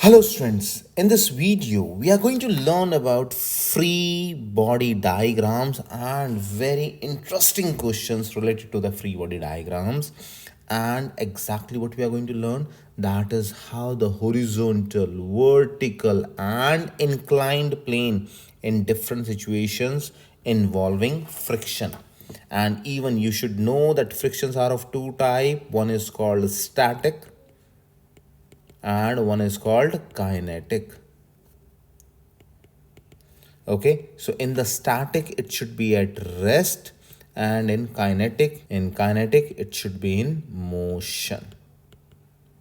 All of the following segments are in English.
Hello students, in this video we are going to learn about free body diagrams and very interesting questions related to the free body diagrams. And exactly what we are going to learn, that is how the horizontal, vertical and inclined plane in different situations involving friction. And even you should know that frictions are of two types. One is called static and one is called kinetic. Okay, so in the static it should be at rest, and in kinetic it should be in motion.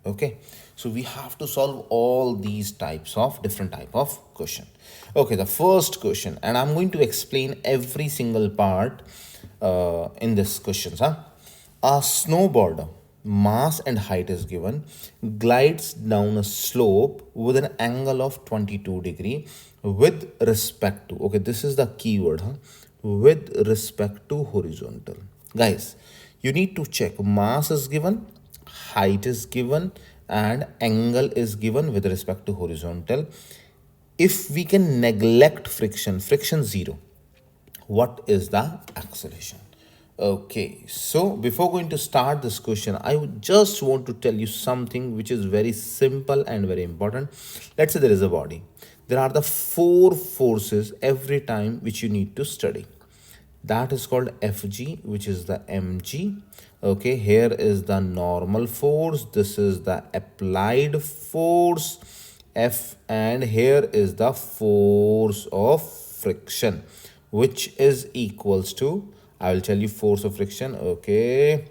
Okay, so we have to solve all these types of different type of question. Okay, the first question, and I'm going to explain every single part in this questions. A snowboarder, mass and height is given, glides down a slope with an angle of 22 degree with respect to, okay, this is the keyword, with respect to horizontal. Guys, you need to check mass is given, height is given and angle is given with respect to horizontal. If we can neglect friction 0, what is the acceleration? Okay, so before going to start this question, I would just want to tell you something which is very simple and very important. Let's say there is a body. There are the 4 forces every time which you need to study. That is called Fg, which is the mg. Okay, here is the normal force, this is the applied force F, and here is the force of friction, which is equals to, I will tell you force of friction. Okay,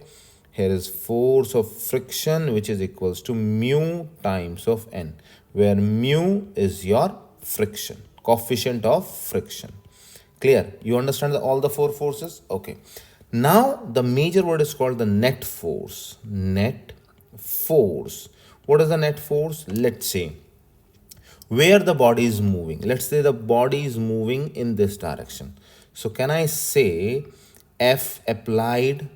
here is force of friction, which is equals to mu times of n, where mu is your friction, coefficient of friction. Clear? You understand all the 4 forces? Okay. Now the major word is called the net force. Net force. What is the net force? Let's say where the body is moving. Let's say the body is moving in this direction. So can I say F applied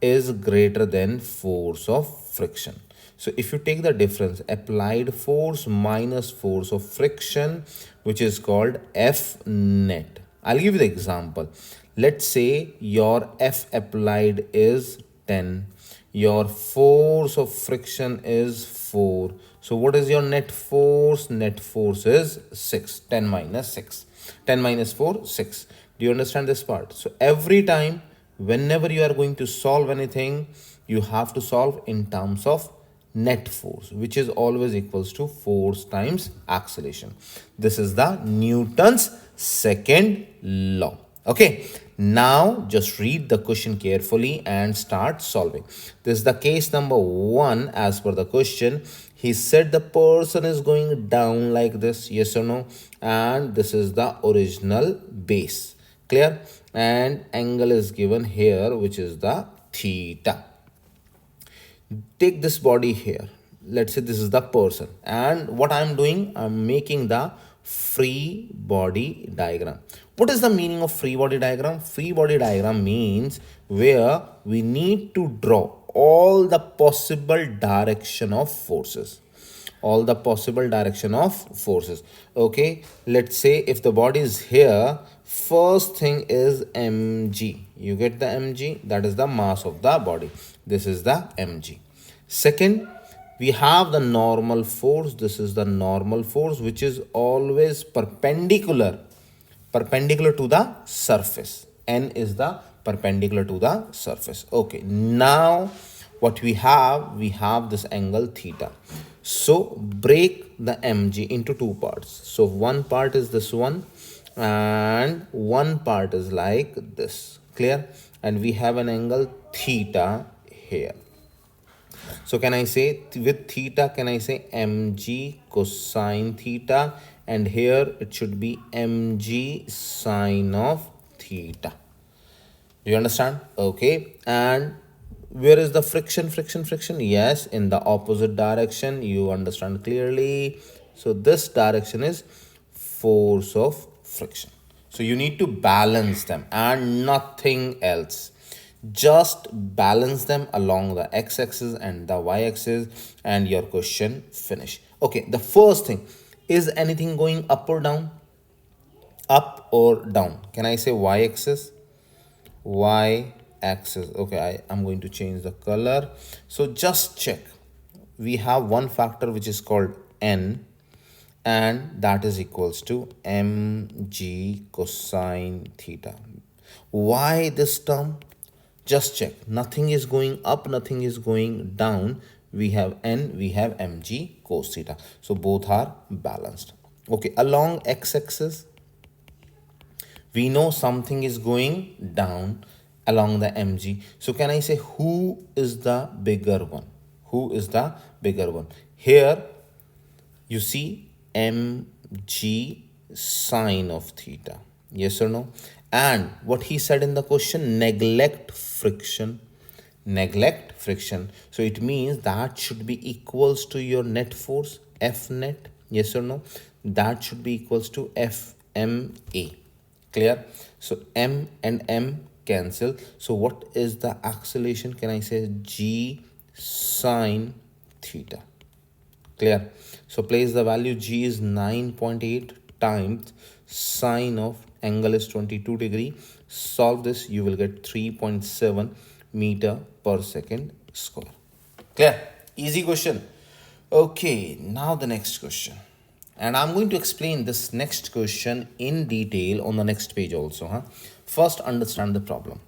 is greater than force of friction? So if you take the difference, applied force minus force of friction, which is called F net. I'll give you the example. Let's say your F applied is 10. Your force of friction is 4. So what is your net force? Net force is 6. 10 minus 6. 10 minus 4, 6. Do you understand this part? So every time, whenever you are going to solve anything, you have to solve in terms of net force, which is always equals to force times acceleration. This is the Newton's second law. Okay, now just read the question carefully and start solving. This is the case number 1. As per the question, he said the person is going down like this, yes or no, and this is the original base. Clear? And angle is given here, which is the theta. Take this body here. Let's say this is the person, and what I'm doing, I'm making the free body diagram. What is the meaning of free body diagram? Free body diagram means where we need to draw all the possible direction of forces, all the possible direction of forces. Okay, let's say if the body is here, first thing is mg. You get the mg, that is the mass of the body. This is the mg. Second, we have the normal force. This is the normal force, which is always perpendicular to the surface. N is the perpendicular to the surface. Okay, now what we have this angle theta. So break the mg into 2 parts. So one part is this one and one part is like this. Clear? And we have an angle theta here. So can I say with theta, can I say mg cosine theta, and here it should be mg sine of theta. Do you understand? Okay. And where is the friction? Yes, in the opposite direction. You understand clearly. So this direction is force of friction. So you need to balance them and nothing else. Just balance them along the x-axis and the y-axis and your question finish. Okay, the first thing, is anything going up or down? Up or down? Can I say y axis? Y axis. Okay, I'm going to change the color. So just check. We have one factor which is called n, and that is equals to mg cosine theta. Why this term? Just check. Nothing is going up, nothing is going down. We have n, we have mg cos theta. So both are balanced. Okay, along x-axis, we know something is going down along the mg. So can I say who is the bigger one? Who is the bigger one? Here you see mg sine of theta. Yes or no? And what he said in the question, neglect friction. Neglect friction. So it means that should be equals to your net force, F net. Yes or no? That should be equals to FMA. Clear? So M and M cancel. So what is the acceleration? Can I say G sine theta? Clear? So place the value. G is 9.8 times sine of angle is 22 degree. Solve this, you will get 3.7 meter per second square. Clear? Easy question. Okay, now the next question. And I'm going to explain this next question in detail on the next page also. First, understand the problem.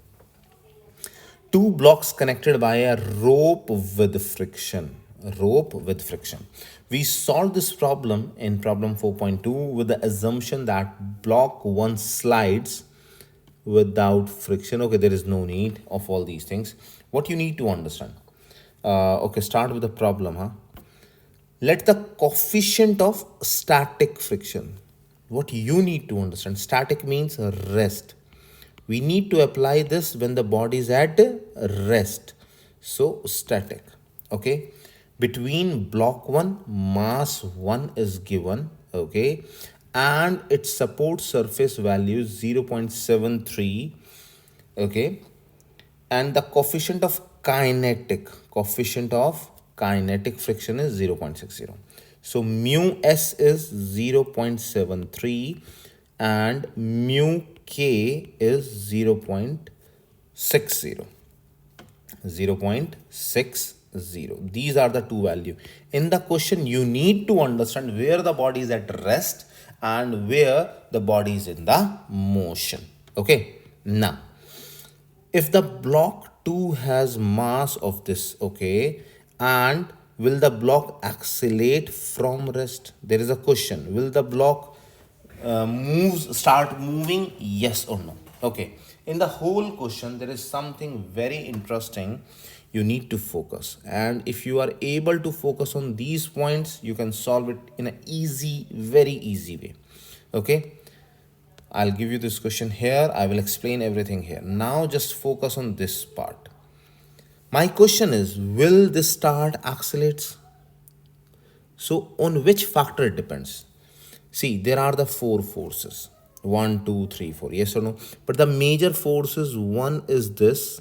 Two blocks connected by a rope with friction. Rope with friction. We solved this problem in problem 4.2 with the assumption that block 1 slides without friction. Okay, there is no need of all these things. What you need to understand. Okay, start with the problem. Let the coefficient of static friction. What you need to understand. Static means rest. We need to apply this when the body is at rest. So static. Okay. Between block 1, mass 1 is given. Okay. And its support surface value is 0.73. Okay. And the coefficient of kinetic friction is 0.60. So mu s is 0.73 and mu k is 0.60. 0.60. These are the two values. In the question, you need to understand where the body is at rest and where the body is in the motion. Okay. Now, if the block 2 has mass of this, okay, and will the block accelerate from rest? There is a question. Will the block start moving? Yes or no? Okay. In the whole question, there is something very interesting you need to focus. And if you are able to focus on these points, you can solve it in an easy, very easy way. Okay. I'll give you this question here. I will explain everything here. Now just focus on this part. My question is, will this start accelerates? So on which factor it depends? See, there are the 4 forces. 1, 2, 3, 4. Yes or no? But the major forces, one is this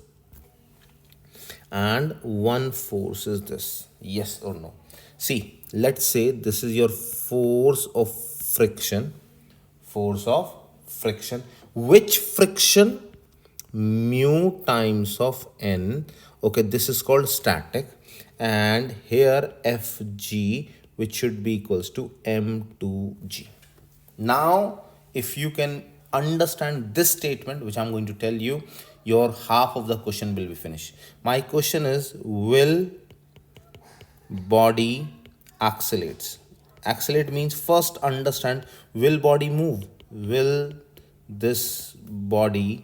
and one force is this. Yes or no? See, let's say this is your force of friction. Force of friction. Which friction? Mu times of n. Okay, this is called static. And here Fg, which should be equals to m2g. Now, if you can understand this statement, which I'm going to tell you, your half of the question will be finished. My question is, will body accelerates? Accelerate means first understand, will body move? Will this body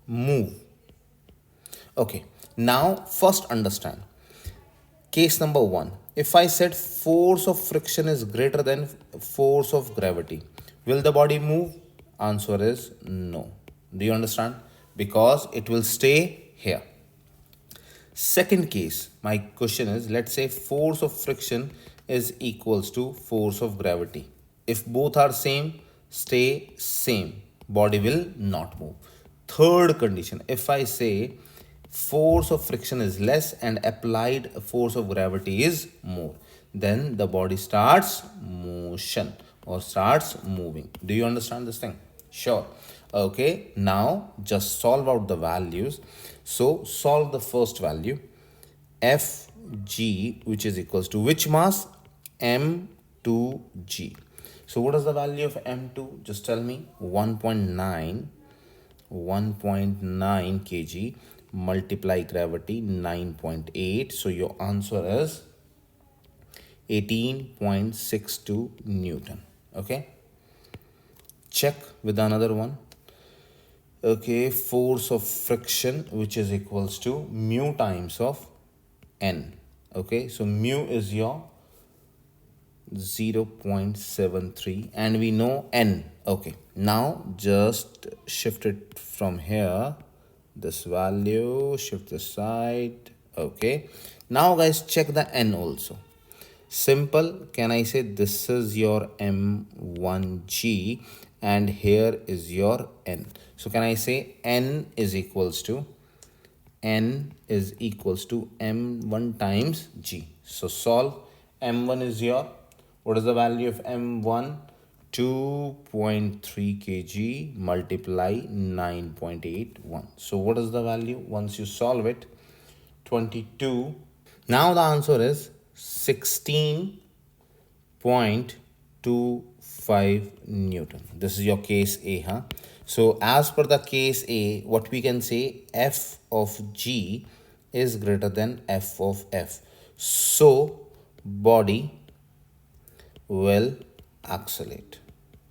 move? Okay, now first understand. Case number 1. If I said force of friction is greater than force of gravity, will the body move? Answer is no. Do you understand? Because it will stay here. Second case, my question is, let's say force of friction is equals to force of gravity. If both are same, stay same. Body will not move. Third condition, if I say force of friction is less and applied force of gravity is more, then the body starts motion or starts moving. Do you understand this thing? Sure. Okay, now just solve out the values. So solve the first value, Fg, which is equals to which mass? M2g. So what is the value of M2? Just tell me. 1.9 kg multiply gravity 9.8. So your answer is 18.62 Newton. Okay. Check with another one. Okay, force of friction, which is equals to mu times of n. Okay, so mu is your 0.73 and we know n. Okay, now just shift it from here, this value, shift this side. Okay, now guys, check the n also. Simple, can I say this is your m1g and here is your n. So can I say n is equals to m1 times g. So solve. M1 is your, what is the value of M1? 2.3 kg multiply 9.81. So what is the value once you solve it? 22. Now the answer is 16.25 Newton. This is your case A, huh? So as per the case A, what we can say, F of G is greater than F of F. So body will accelerate.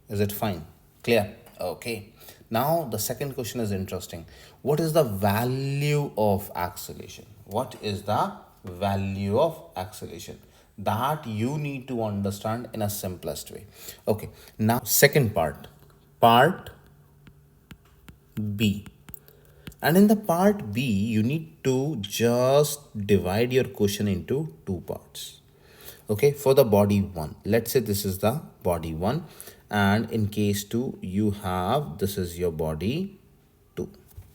Is it fine? Clear? Okay. Now the second question is interesting. What is the value of acceleration? What is the value of acceleration? That you need to understand in a simplest way. Okay. Now second part. Part B. And in the part B, you need to just divide your question into two parts. Okay, for the body 1, let's say this is the body 1, and in case 2 you have, this is your body 2.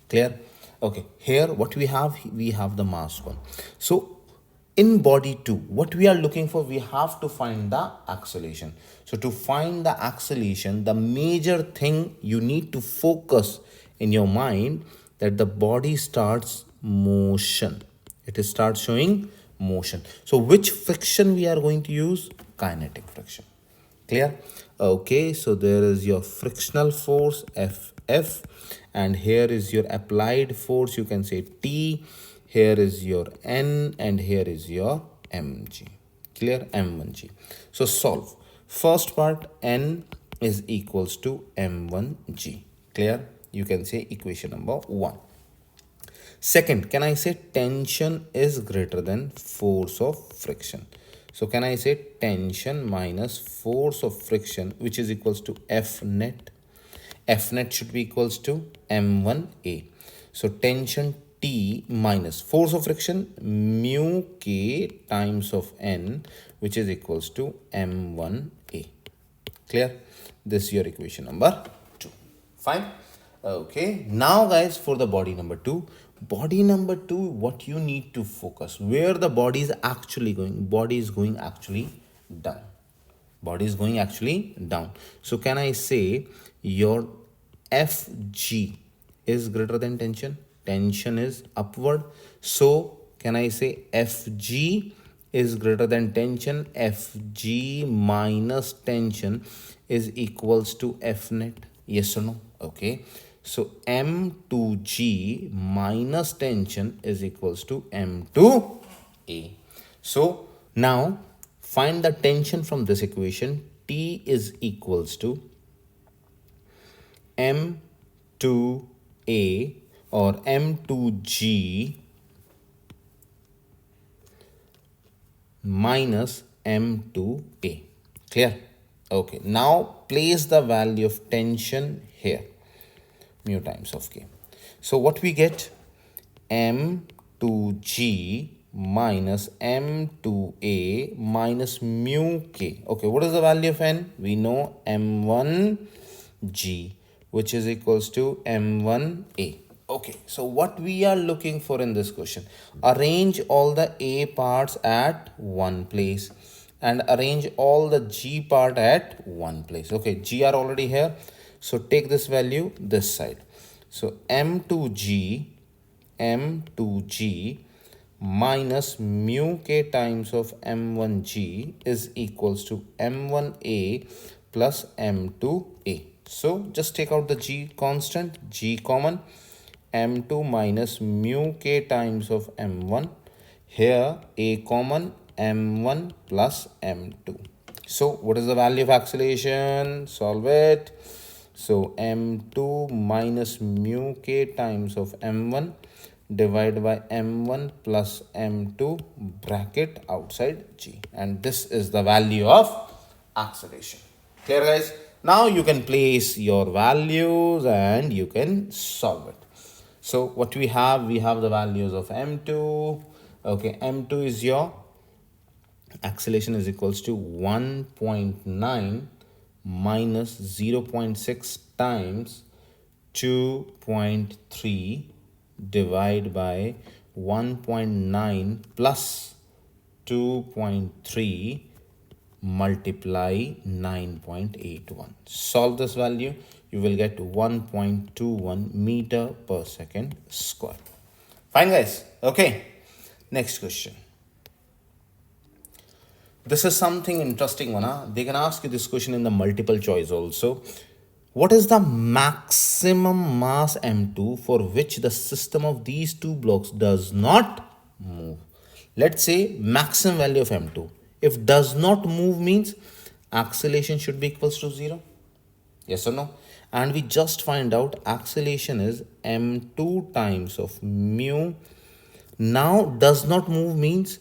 Clear? Okay, here what we have the mass 1. So in body 2, what we are looking for, we have to find the acceleration. So to find the acceleration, the major thing you need to focus in your mind, that the body starts motion. It starts showing motion. So which friction we are going to use? Kinetic friction. Clear? Okay, so there is your frictional force F, and here is your applied force, you can say T. Here is your N, and here is your mg. Clear? M1g. So solve. First part, N is equals to m1g. Clear? You can say equation number 1. Second, can I say tension is greater than force of friction? So can I say tension minus force of friction, which is equals to F net. F net should be equals to M1A. So tension T minus force of friction mu K times of N, which is equals to M1A. Clear? This is your equation number 2. Fine. Okay. Now guys, for the body number 2. Body number 2, what you need to focus, where the body is actually going. Body is going actually down. Body is going actually down. So can I say your Fg is greater than tension? Tension is upward. So can I say Fg is greater than tension? Fg minus tension is equals to F net. Yes or no? Okay. So M2G minus tension is equals to M2A. So now find the tension from this equation. T is equals to M2A or M2G minus M2A. Clear? Okay. Now place the value of tension here. Mu times of K. So what we get? M2G minus M2A minus mu K. Okay, what is the value of N? We know M1G, which is equals to M1A. Okay, so what we are looking for in this question, arrange all the A parts at one place and arrange all the g part at one place. Okay, g are already here, so take this value this side. So m2g minus mu k times of m1g is equals to m1a plus m2a. So just take out the g constant, g common, m2 minus mu k times of m1, here a common, m1 plus m2. So what is the value of acceleration? Solve it. So m2 minus mu k times of m1 divided by m1 plus m2 bracket outside g, and this is the value of acceleration. Clear, guys? Now you can place your values and you can solve it. So what we have the values of m2. Okay, m2 is your acceleration is equals to 1.9 minus 0.6 times 2.3 divide by 1.9 plus 2.3 multiply 9.81. Solve this value, you will get 1.21 meter per second square. Fine, guys. Okay, next question. This is something interesting one. Huh? They can ask you this question in the multiple choice also. What is the maximum mass m2 for which the system of these two blocks does not move? Let's say maximum value of m2. If does not move means acceleration should be equals to 0. Yes or no? And we just find out acceleration is m2 times of mu. Now does not move means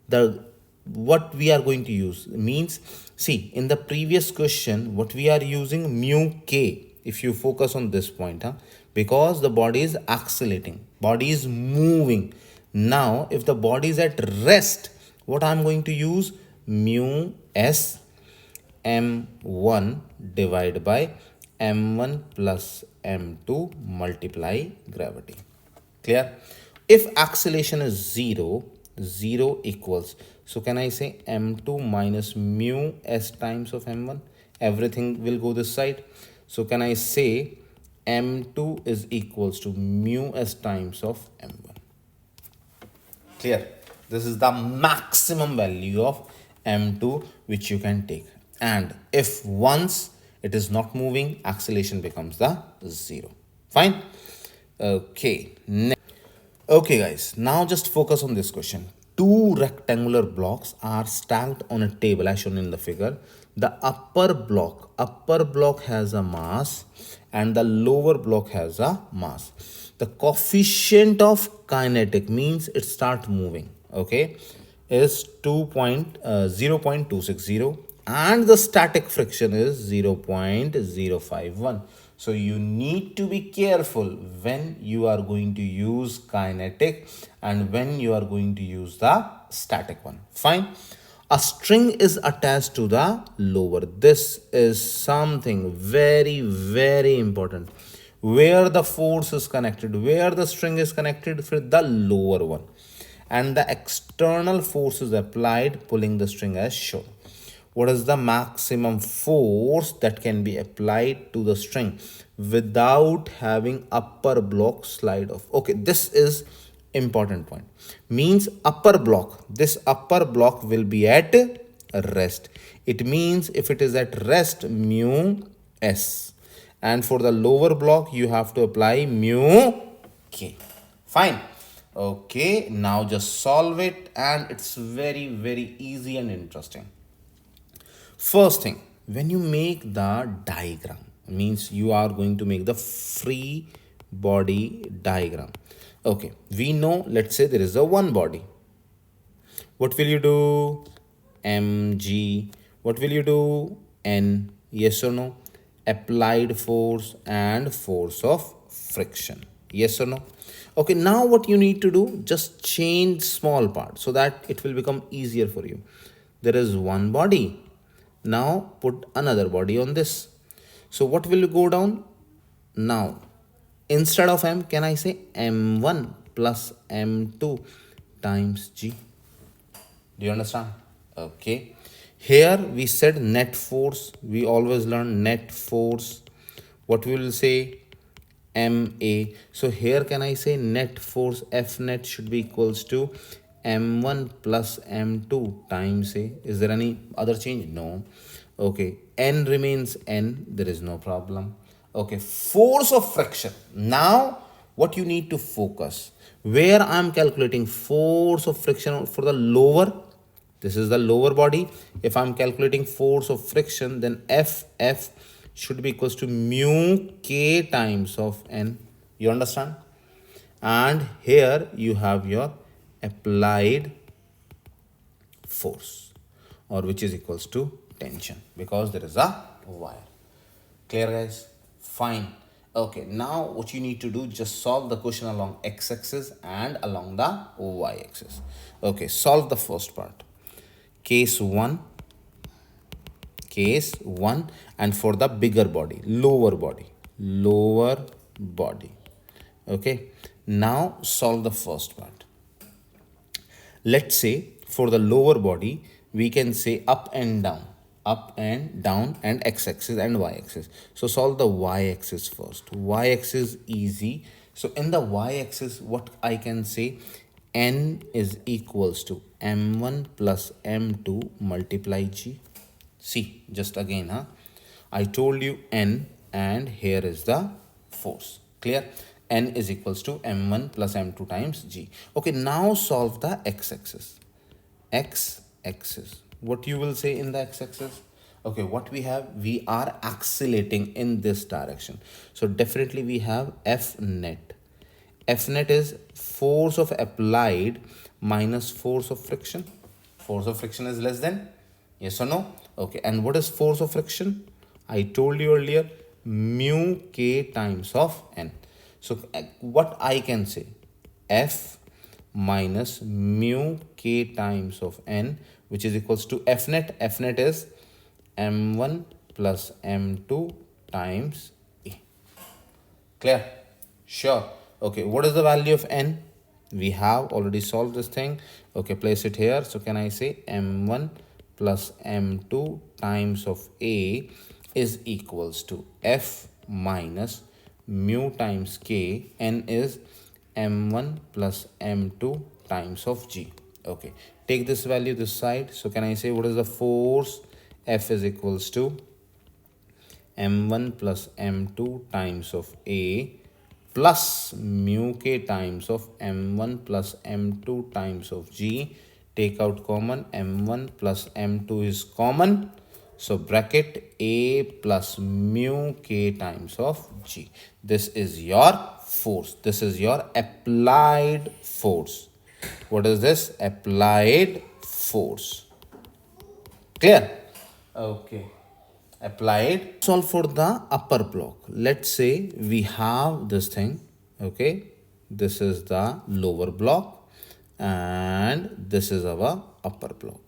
the what we are going to use means, see, in the previous question what we are using mu k, if you focus on this point, because the body is accelerating, body is moving. Now if the body is at rest, what I am going to use, mu s m1 divided by m1 plus m2 multiply gravity. Clear? If acceleration is 0, 0 equals, so can I say m2 minus mu s times of m1? Everything will go this side. So can I say m2 is equals to mu s times of m1? Clear? This is the maximum value of m2 which you can take. And if once it is not moving, acceleration becomes the 0. Fine? Okay. Okay, guys. Now just focus on this question. Two rectangular blocks are stacked on a table as shown in the figure. The upper block has a mass and the lower block has a mass. The coefficient of kinetic means it start moving, okay, is 0.260 and the static friction is 0.051. So you need to be careful when you are going to use kinetic and when you are going to use the static one. Fine. A string is attached to the lower. This is something very, very important. Where the force is connected, where the string is connected with the lower one. And the external force is applied pulling the string as shown. What is the maximum force that can be applied to the string without having upper block slide off? Okay, this is important point. Means upper block, this upper block will be at rest. It means if it is at rest, mu s, and for the lower block you have to apply mu k. Fine. Okay, now just solve it and it's very, very easy and interesting. First thing, when you make the diagram, means you are going to make the free body diagram. Okay, we know, let's say there is a one body. What will you do? Mg. What will you do? N. Yes or no? Applied force and force of friction. Yes or no? Okay, now what you need to do, just change small part so that it will become easier for you. There is one body. Now put another body on this. So what will go down? Now instead of m, can I say m1 plus m2 times g? Do you understand? Okay. Here we said net force. We always learn net force. What we will say? MA. So here can I say net force F net should be equals to M1 plus M2 times A. Is there any other change? No. Okay. N remains N. There is no problem. Okay. Force of friction. Now what you need to focus. Where I am calculating force of friction for the lower, this is the lower body. If I'm calculating force of friction, then F should be equals to mu K times of N. You understand? And here you have your applied force, or which is equals to tension, because there is a wire. Clear, guys? Fine. Okay, now what you need to do, just solve the question along x-axis and along the y-axis. Okay, solve the first part. Case 1, and for the bigger body, lower body. Okay, now solve the first part. Let's say for the lower body, we can say up and down, and x-axis and y-axis. So solve the y-axis first. Y-axis easy. So in the y-axis, what I can say, n is equals to m1 plus m2 multiply g. See, just again, I told you n, and here is the force. Clear? N is equals to m1 plus m2 times g. Okay, now solve the x-axis. X-axis. What you will say in the x-axis? Okay, what we have? We are accelerating in this direction. So definitely we have F net. F net is force of applied minus force of friction. Force of friction is less than? Yes or no? Okay, and what is force of friction? I told you earlier, mu K times of N. So what I can say? F minus mu K times of N, which is equals to F net. F net is M1 plus M2 times E. Clear? Sure. Okay, what is the value of N? We have already solved this thing. Okay, place it here. So can I say M1 plus M2 times of A is equals to F minus mu times K. N is M1 plus M2 times of G. Okay, take this value this side. So can I say what is the force? F is equals to M1 plus M2 times of A plus mu K times of M1 plus M2 times of G. Take out common. M1 plus M2 is common. So bracket A plus mu K times of G. This is your force. This is your applied force. What is this? Applied force. Clear? Okay. Applied. Solve for the upper block. Let's say we have this thing. Okay. This is the lower block and this is our upper block.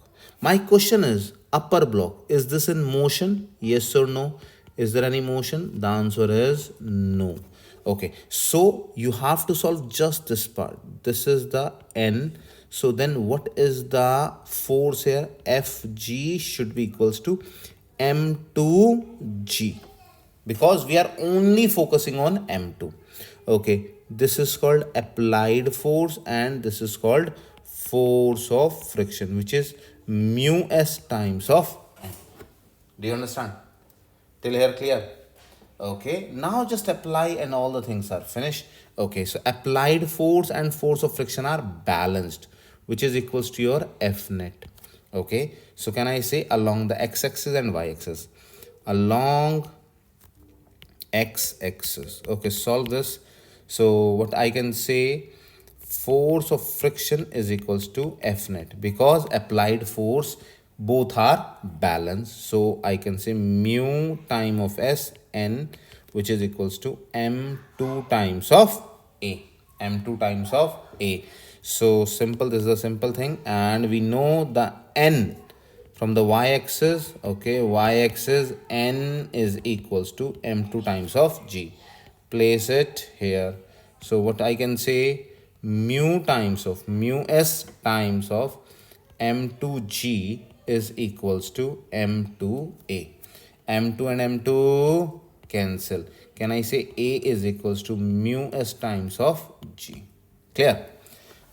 My question is, upper block, is this in motion? Yes or no? Is there any motion? The answer is no. Okay, so you have to solve just this part. This is the N. So then what is the force here? Fg should be equals to M2G, because we are only focusing on M2. Okay, this is called applied force and this is called force of friction, which is mu s times of N. Do you understand? Till here clear? Okay, now just apply and all the things are finished. Okay, so applied force and force of friction are balanced, which is equals to your F net. Okay, so can I say along the x-axis and y-axis? Along x-axis. Okay, solve this. So what I can say, force of friction is equals to F net, because applied force both are balanced. So I can say mu time of S N, which is equals to M2 times of A. M2 times of A. So simple, this is a simple thing, and we know the N from the y-axis. Okay, y-axis N is equals to M2 times of G. Place it here. So what I can say, mu times of mu S times of M2G is equals to M2A. M2 and M2 cancel. Can I say A is equals to mu S times of G? Clear?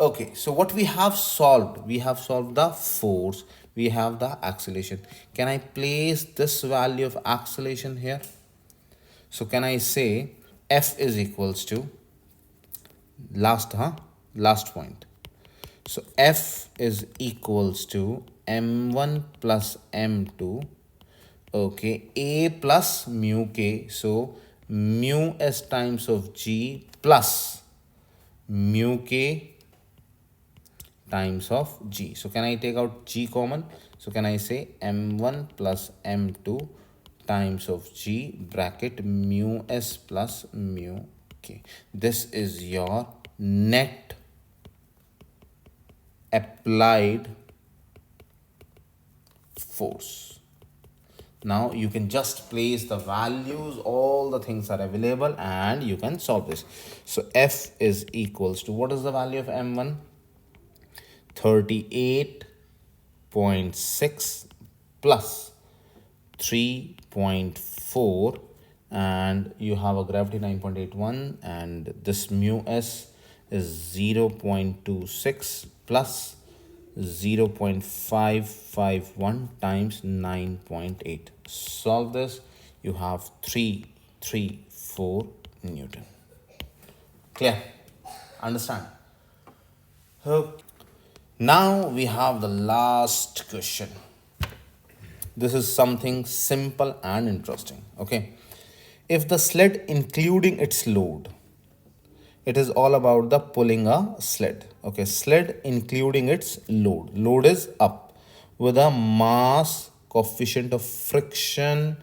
Okay, so what we have solved? We have solved the force. We have the acceleration. Can I place this value of acceleration here? So can I say F is equals to last point. So F is equals to M1 plus M2. Okay, A plus mu K. So mu S times of G plus mu K times of G. So can I take out G common? So can I say M1 plus M2 times of G bracket mu S plus mu K. This is your net applied force. Now you can just place the values, all the things are available and you can solve this. So F is equals to, what is the value of M1? 38.6 plus 3.4, and you have a gravity 9.81, and this mu S is 0.26 plus 0.551 times 9.8. Solve this, you have 334 Newton. Clear? Understand? Okay. Now we have the last question. This is something simple and interesting. Okay. If the sled including its load, it is all about the pulling a sled. Okay. Sled including its load. Load is up with a mass coefficient of friction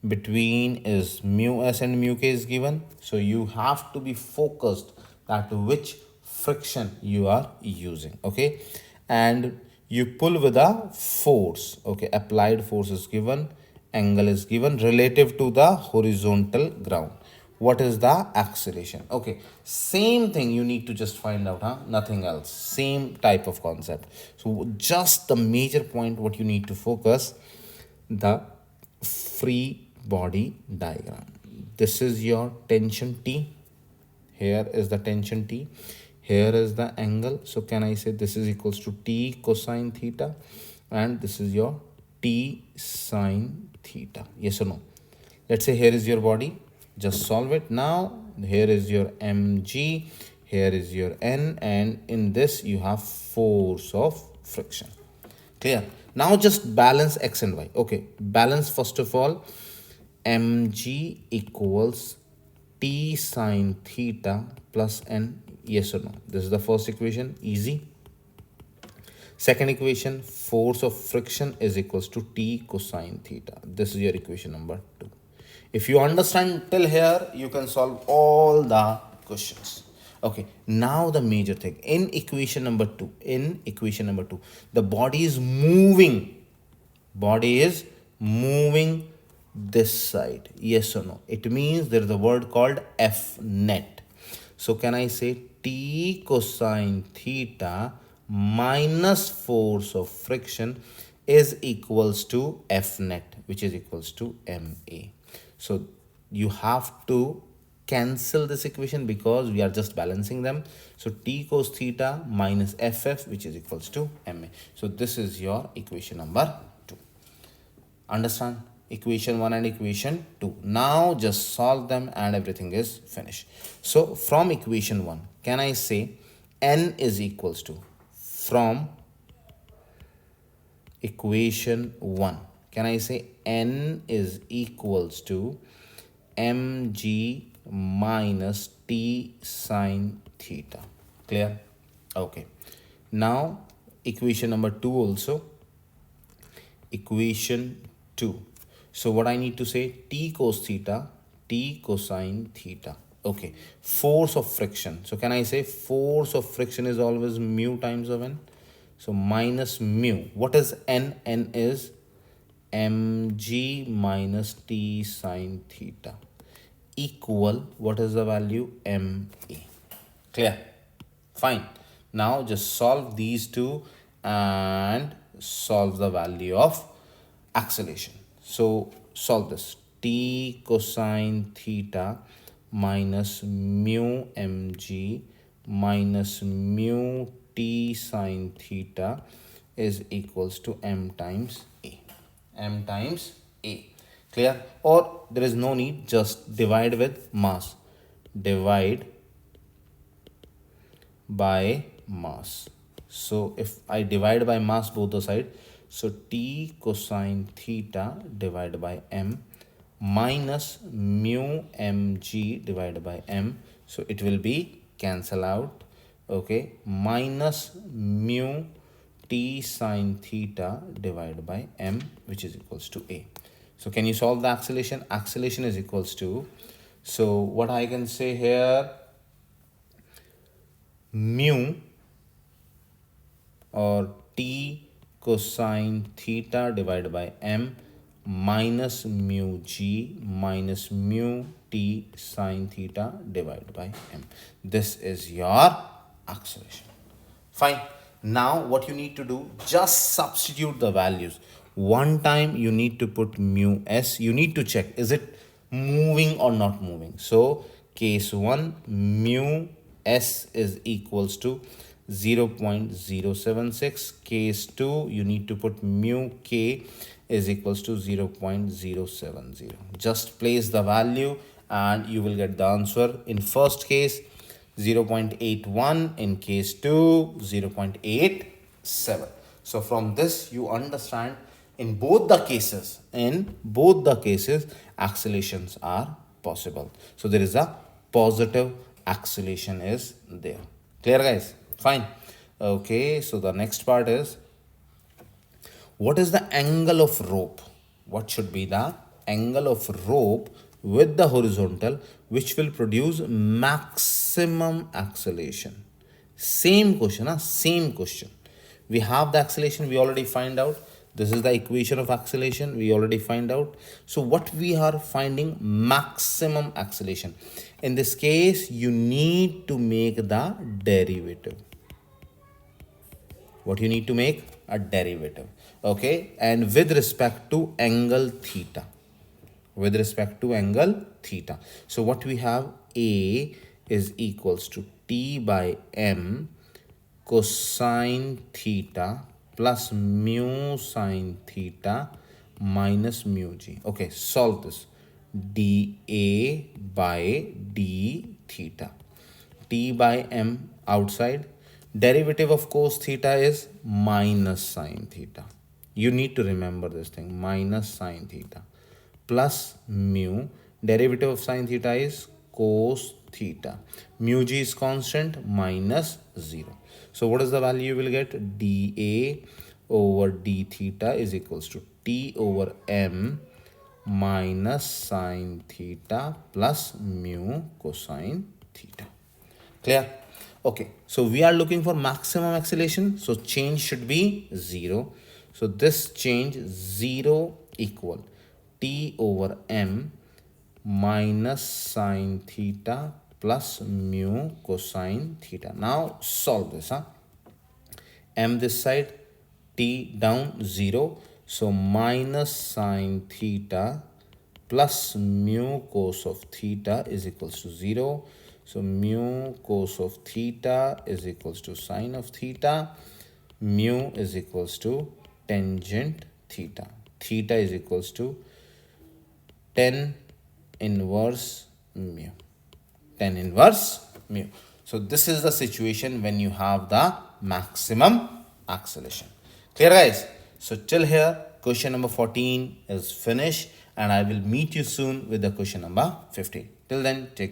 between is mu S and mu K is given. So you have to be focused that which friction you are using. Okay. And you pull with a force. Okay. Applied force is given. Angle is given relative to the horizontal ground. What is the acceleration? Okay. Same thing you need to just find out. Nothing else. Same type of concept. So just the major point what you need to focus, the free body diagram. This is your tension T. Here is the tension T. Here is the angle. So can I say this is equals to T cosine theta, and this is your T sine theta? Yes or no? Let's say here is your body. Just solve it. Now here is your mg, here is your n, and in this you have force of friction. Clear? Now just balance x and y. Okay, balance first of all. Mg equals T sine theta plus n. Yes or no? This is the first equation. Easy. Second equation, force of friction is equals to T cosine theta. This is your equation number 2. If you understand till here, you can solve all the questions. Okay, now the major thing. In equation number 2, the body is moving. Body is moving this side. Yes or no? It means there is a word called F net. So can I say T cosine theta minus force of friction is equals to F net, which is equals to MA. So you have to cancel this equation because we are just balancing them. So T cos theta minus FF, which is equals to MA. So this is your equation number 2. Understand? Equation 1 and equation 2. Now just solve them and everything is finished. So from equation 1, can I say N is equals to, from equation 1, can I say N is equals to mg minus T sine theta? Clear? Okay. Now equation number 2 also. Equation 2. So what I need to say, T cos theta, T cosine theta. Okay. Force of friction. So can I say force of friction is always mu times of N? So minus mu. What is N? N is mg minus T sine theta equal, what is the value? MA. Clear? Fine. Now just solve these two and solve the value of acceleration. So solve this. T cosine theta minus mu mg minus mu t sine theta is equals to m times a. M times a. Clear? Or there is no need, just divide with mass. Divide by mass. So if I divide by mass both the side, so t cosine theta divided by m minus mu mg divided by m. So it will be cancel out. Okay, minus mu t sine theta divided by m, which is equals to a. So can you solve the acceleration? Acceleration is equals to, so what I can say here, mu or t cosine theta divided by m minus mu g minus mu t sine theta divided by m. This is your acceleration. Fine. Now what you need to do, just substitute the values. One time you need to put mu s. You need to check, is it moving or not moving? So case 1, mu s is equals to 0.076. Case 2, you need to put mu k is equals to 0.070. Just place the value and you will get the answer. In first case 0.81, in case 2 0.87. So from this you understand, in both the cases accelerations are possible. So there is a positive acceleration is there. Clear guys? Fine. Okay, so the next part is, what is the angle of rope? What should be the angle of rope with the horizontal which will produce maximum acceleration? Same question, huh? Same question. We have the acceleration, we already find out. This is the equation of acceleration, we already find out. So what we are finding, maximum acceleration. In this case, you need to make the derivative. What you need to make? A derivative. Okay, and with respect to angle theta. With respect to angle theta. So what we have, A is equals to T by M cosine theta plus mu sine theta minus mu g. Okay, solve this. dA by d theta. T by m outside. Derivative of cos theta is minus sine theta. You need to remember this thing, minus sine theta plus mu. Derivative of sine theta is cos theta. Mu g is constant, minus 0. So what is the value you will get? dA over d theta is equals to T over m minus sine theta plus mu cosine theta. Clear? Okay, so we are looking for maximum acceleration, so change should be 0. So this change 0 equal T over m minus sine theta plus mu cosine theta. Now solve this. M this side, T down 0. So minus sine theta plus mu cos of theta is equals to 0. So mu cos of theta is equals to sine of theta. Mu is equals to tangent theta. Theta is equals to tan inverse mu. Tan inverse mu. So this is the situation when you have the maximum acceleration. Clear guys? So till here question number 14 is finished and I will meet you soon with the question number 15. Till then, take care.